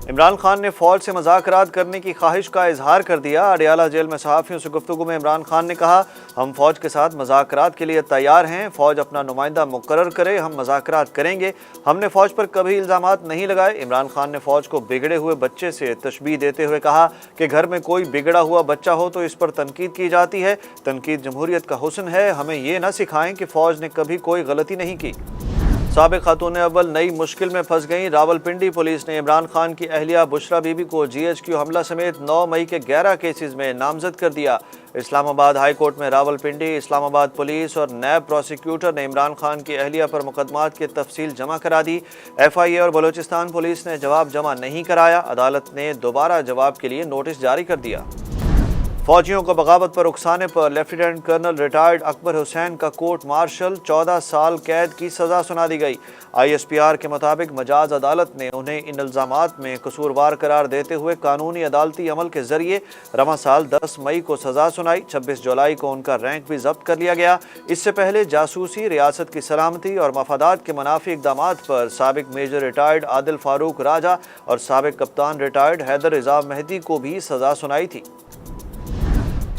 इमरान खान ने फौज से मुज़ाकरात करने की ख्वाहिश का इजहार कर दिया। अडियाला जेल में सहाफ़ियों से गुफ्तगू में इमरान खान ने कहा, हम फौज के साथ मुज़ाकरात के लिए तैयार हैं, फौज अपना नुमाइंदा मुकर्रर करे, हम मुज़ाकरात करेंगे। हमने फौज पर कभी इल्ज़ामात नहीं लगाए। इमरान खान ने फौज को बिगड़े हुए बच्चे से तशबीह देते हुए कहा कि घर में कोई बिगड़ा हुआ बच्चा हो तो इस पर तनकीद की जाती है। तनकीद जमहूरियत का हुस्न है, हमें ये न सिखाएं कि फौज ने कभी कोई गलती नहीं की। साबिक खातून अव्वल नई मुश्किल में फंस गईं। रावलपिंडी पुलिस ने इमरान खान की अहलिया बुशरा बीबी को GHQ हमला समेत 9 मई के 11 केसेस में नामजद कर दिया। इस्लामाबाद हाई कोर्ट में रावलपिंडी, इस्लामाबाद पुलिस और नैब प्रोसिक्यूटर ने इमरान खान की अहलिया पर मुकदमात की तफसील जमा करा दी। FIA और बलूचिस्तान पुलिस ने जवाब जमा नहीं कराया। अदालत ने दोबारा जवाब के लिए नोटिस जारी कर दिया। फौजियों को बगावत पर उकसाने पर lieutenant colonel retired Akbar Hussain का कोर्ट मार्शल 14 साल कैद की सज़ा सुना दी गई। ISPR के मुताबिक मजाज अदालत ने उन्हें इन इल्ज़ामात में कसूरवार करार देते हुए कानूनी अदालती अमल के जरिए रवां साल 10 मई को सज़ा सुनाई। 26 जुलाई को उनका रैंक भी जब्त कर लिया गया। इससे पहले जासूसी, रियासत की सलामती और मफादात के मुनाफी इक़दामात पर साबिक मेजर रिटायर्ड आदिल फारूक राजा और साबिक कप्तान रिटायर्ड हैदर रिज़ा मेहदी को भी सज़ा सुनाई थी।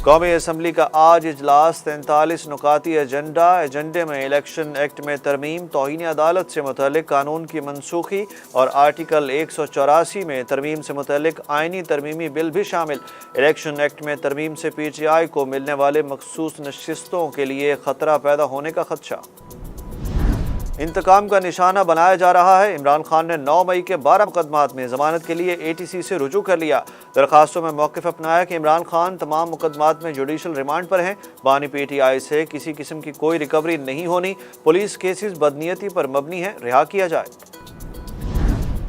कौमी असम्बली का आज इजलास 43 नुकाती एजेंडे में इलेक्शन एक्ट में तरमीम, तौहीन अदालत से मुतल्लिक कानून की मनसूखी और आर्टिकल 184 में तरमीम से मुतल्लिक आइनी तरमीमी बिल भी शामिल। इलेक्शन एक्ट में तरमीम से PTI को मिलने वाले मखसूस नशिस्तों के लिए खतरा पैदा होने का खदशा। इंतकाम का निशाना बनाया जा रहा है। इमरान खान ने 9 मई के 12 मुकदमात में ज़मानत के लिए ATC से रुजू कर लिया। दरखास्तों में मौक़िफ़ अपनाया कि इमरान खान तमाम मुकदमात में जुडिशल रिमांड पर हैं। बानी PTI से किसी किस्म की कोई रिकवरी नहीं होनी। पुलिस केसेस बदनीयती पर मबनी है, रिहा किया जाए।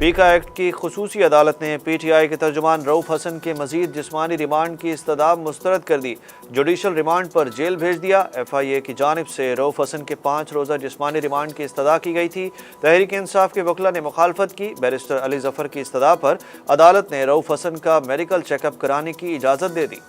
पीका एक्ट की खुसूसी अदालत ने PTI के तर्जुमान रऊफ़ हसन के मजीद जिस्मानी रिमांड की इस्तदाब मुस्तरद कर दी। जुडिशल रिमांड पर जेल भेज दिया। FIA की जानिब से रऊफ़ हसन के 5 रोज़ा जिस्मानी रिमांड की इस्तदा की गई थी। तहरीक इंसाफ के वकला ने मुखालफत की। बैरिस्टर अली ज़फ़र की इस्तदा पर अदालत ने रऊफ़ हसन का मेडिकल चेकअप कराने की इजाज़त दे दी।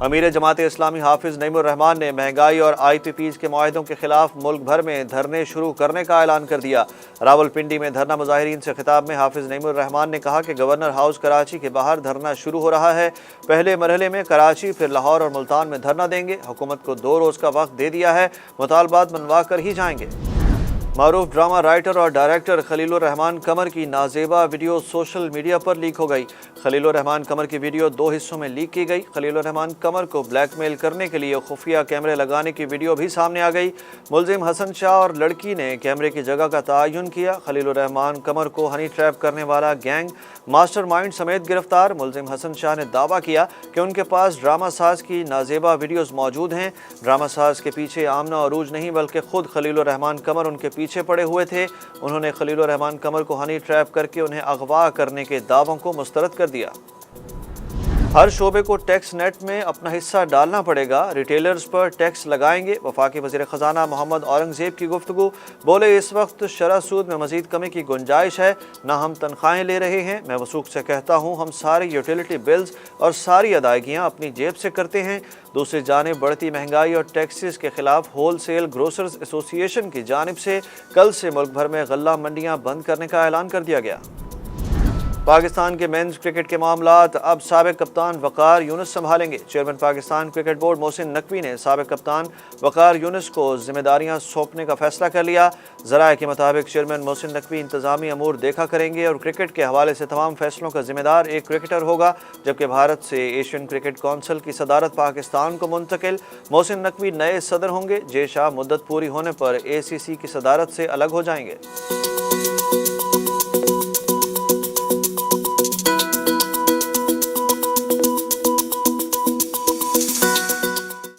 अमीर जमात इस्लामी हाफिज़ नईमुर रहमान ने महंगाई और IPPs के मुआहदों के खिलाफ मुल्क भर में धरने शुरू करने का ऐलान कर दिया। रावलपिंडी में धरना मुजाहिरीन से खिताब में हाफिज़ नईमुर रहमान ने कहा कि गवर्नर हाउस कराची के बाहर धरना शुरू हो रहा है। पहले मरहले में कराची, फिर लाहौर और मुल्तान में धरना देंगे। हुकूमत को 2 रोज़ का वक्त दे दिया है, मुतालबात मनवा कर ही जाएंगे। मारूफ ड्रामा राइटर और डायरेक्टर खलीलुर रहमान कमर की नाजेबा वीडियो सोशल मीडिया पर लीक हो गई। खलीलुर रहमान कमर की वीडियो 2 हिस्सों में लीक की गई। खलीलुर रहमान कमर को ब्लैकमेल करने के लिए खुफिया कैमरे लगाने की वीडियो भी सामने आ गई। मुलजिम हसन शाह और लड़की ने कैमरे की जगह का तयन किया। खलीलुर रहमान कमर को हनी ट्रैप करने वाला गैंग मास्टरमाइंड समेत गिरफ्तार। मुलजिम हसन शाह ने दावा किया कि उनके पास ड्रामा साज की नाजेबा वीडियोज़ मौजूद हैं। ड्रामा साज के पीछे आमना अरूज नहीं बल्कि खुद खलीलुर रहमान कमर उनके पीछे पड़े हुए थे। उन्होंने खलीलुर रहमान कमर को हनी ट्रैप करके उन्हें अगवा करने के दावों को मुस्तरद कर दिया। हर शोबे को टैक्स नेट में अपना हिस्सा डालना पड़ेगा, रिटेलर्स पर टैक्स लगाएंगे। वफाकी वज़ीर ख़जाना मोहम्मद औरंगज़ेब की गुफ्तगू, बोले इस वक्त शरह सूद में मज़ीद कमी की गुंजाइश है, ना हम तनख्वाहें ले रहे हैं। मैं वसूख से कहता हूँ हम सारी यूटिलिटी बिल्स और सारी अदायगियाँ अपनी जेब से करते हैं। दूसरी जानिब बढ़ती महंगाई और टैक्सेस के खिलाफ होल सेल ग्रोसर्स एसोसिएशन की जानिब से कल से मुल्क भर में गल्ला मंडियाँ बंद करने का ऐलान कर दिया गया। पाकिस्तान के मेंस क्रिकेट के मामलात अब साबिक कप्तान वक़ार यूनुस संभालेंगे। Chairman Pakistan cricket board Mohsin Naqvi ने साबिक कप्तान वक़ार यूनुस को जिम्मेदारियां सौंपने का फैसला कर लिया। ज़राए के मुताबिक चेयरमैन मोहसिन नकवी इंतजामी अमूर देखा करेंगे और क्रिकेट के हवाले से तमाम फैसलों का जिम्मेदार एक क्रिकेटर होगा, जबकि भारत से एशियन क्रिकेट कौंसिल की सदारत पाकिस्तान को मुंतकिल। मोहसिन नकवी नए सदर होंगे। जे शाह मुद्दत पूरी होने पर ACC की सदारत से अलग हो जाएंगे।